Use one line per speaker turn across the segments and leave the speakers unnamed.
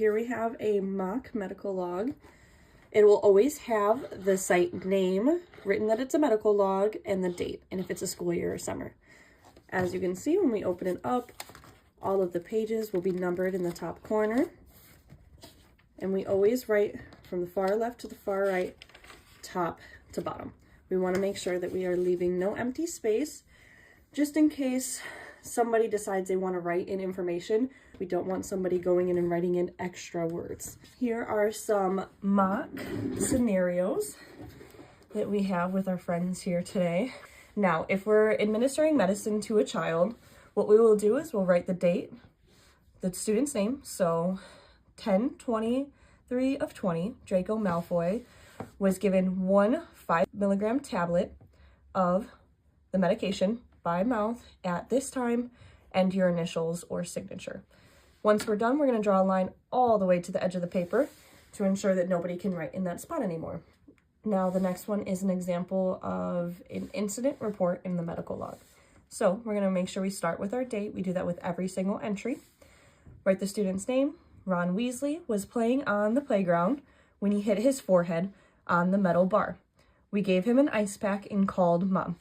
here we have a mock medical log. It will always have the site name written that it's a medical log and the date, and if it's a school year or summer. As you can see, when we open it up, all of the pages will be numbered in the top corner. And we always write from the far left to the far right, top to bottom. We want to make sure that we are leaving no empty space, just in case somebody decides they want to write in information. We don't want somebody going in and writing in extra words. Here are some mock scenarios that we have with our friends here today. Now, if we're administering medicine to a child, what we will do is we'll write the date, the student's name, so 10/23 of 20, Draco Malfoy was given 1 5-milligram tablet of the medication by mouth at this time, and your initials or signature. Once we're done, we're going to draw a line all the way to the edge of the paper to ensure that nobody can write in that spot anymore. Now, the next one is an example of an incident report in the medical log. So we're going to make sure we start with our date. We do that with every single entry. Write the student's name. Ron Weasley was playing on the playground when he hit his forehead on the metal bar. We gave him an ice pack and called Mom.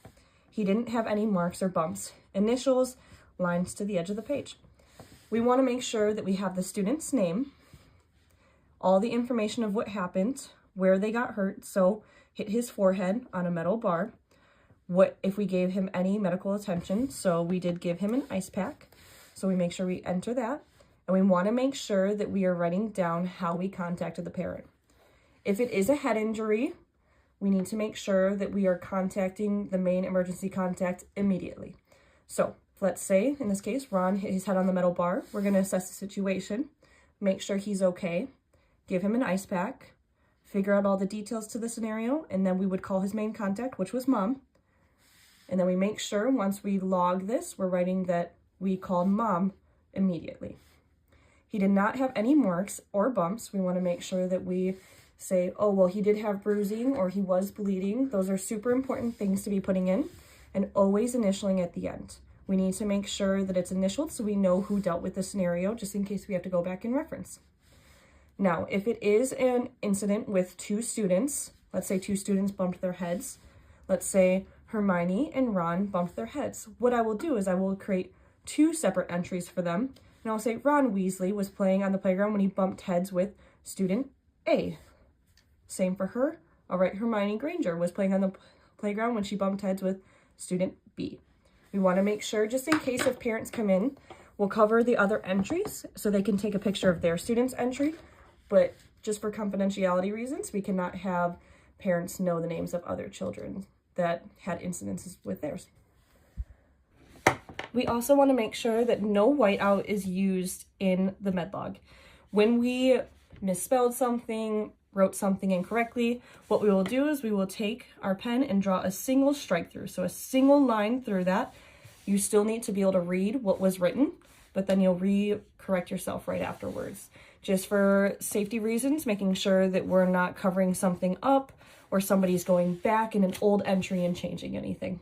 He didn't have any marks or bumps. Initials, lines to the edge of the page. We want to make sure that we have the student's name, all the information of what happened, where they got hurt, so hit his forehead on a metal bar, what if we gave him any medical attention, so we did give him an ice pack, so we make sure we enter that, and we want to make sure that we are writing down how we contacted the parent. If it is a head injury, we need to make sure that we are contacting the main emergency contact immediately. So let's say, in this case, Ron hit his head on the metal bar. We're going to assess the situation, make sure he's okay, give him an ice pack, figure out all the details to the scenario, and then we would call his main contact, which was Mom. And then we make sure once we log this, we're writing that we called Mom immediately. He did not have any marks or bumps. We want to make sure that we say, oh, well, he did have bruising or he was bleeding. Those are super important things to be putting in, and always initialing at the end. We need to make sure that it's initialed so we know who dealt with the scenario, just in case we have to go back and reference. Now, if it is an incident with 2 students, let's say 2 students bumped their heads. Let's say Hermione and Ron bumped their heads. What I will do is I will create 2 separate entries for them. And I'll say Ron Weasley was playing on the playground when he bumped heads with student A. Same for her. I'll write Hermione Granger was playing on the playground when she bumped heads with student B. We want to make sure, just in case if parents come in, we'll cover the other entries so they can take a picture of their student's entry. But just for confidentiality reasons, we cannot have parents know the names of other children that had incidences with theirs. We also want to make sure that no whiteout is used in the med log. When we misspelled something, wrote something incorrectly, what we will do is we will take our pen and draw a single strike through. So a single line through that. You still need to be able to read what was written, but then you'll correct yourself right afterwards. Just for safety reasons, making sure that we're not covering something up or somebody's going back in an old entry and changing anything.